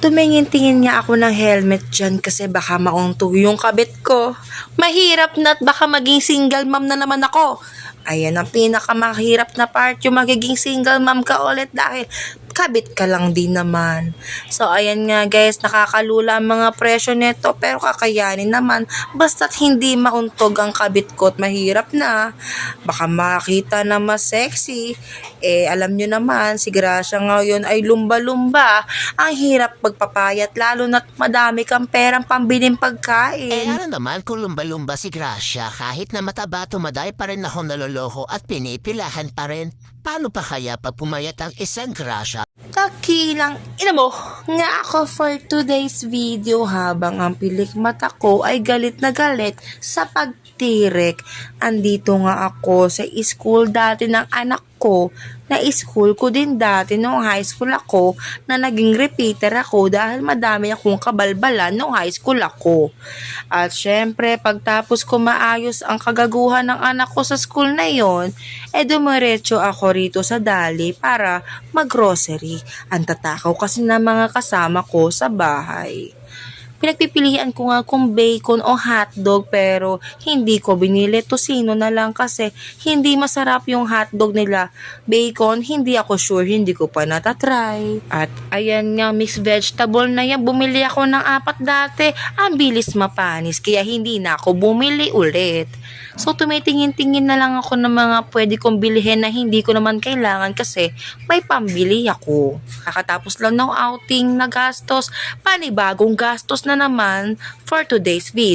Tumingin-tingin nga ako ng helmet dyan kasi baka mauntog yung kabit ko. Mahirap na at baka maging single mom na naman ako. Ayan ang pinakamahirap na part, yung magiging single mom ka ulit dahil kabit ka lang din naman. So ayan nga guys, nakakalula ang mga presyo nito pero kakayanin naman basta't hindi mauntog ang kabit ko at mahirap na. Baka makita na mas sexy. Alam nyo naman, si Gracia ngayon ay lumba-lumba. Ang hirap pagpapayat lalo na't madami kang perang pambiling pagkain. Ano naman kung lumba-lumba si Gracia, kahit na mataba tumaday pa rin ako naloloko at pinipilahan pa rin. Paano pa kaya pag pumayat ang isang Gracia? Takilang, ina mo, nga ako for today's video habang ang pilik mata ko ay galit na galit sa pagtirik. Andito nga ako sa school dati ng anak ko, na school ko din dati nung high school ako, na naging repeater ako dahil madami akong kabalbalan nung high school ako. At syempre, pagtapos ko maayos ang kagaguhan ng anak ko sa school na yon, dumiretso ako rito sa Dali para mag-grocery. Ang tatakaw kasi ng mga kasama ko sa bahay. Pinagpipilian ko nga kung bacon o hotdog pero hindi ko binili, tosino na lang kasi hindi masarap yung hotdog nila. Bacon, hindi ako sure, hindi ko pa natatry. At ayan nga, mixed vegetable na yan, bumili ako ng 4 dati. Ang bilis mapanis kaya hindi na ako bumili ulit. So tumitingin-tingin na lang ako ng mga pwede kong bilhin na hindi ko naman kailangan kasi may pambili ako. Kakatapos lang ng outing na gastos, panibagong gastos na naman for today's video.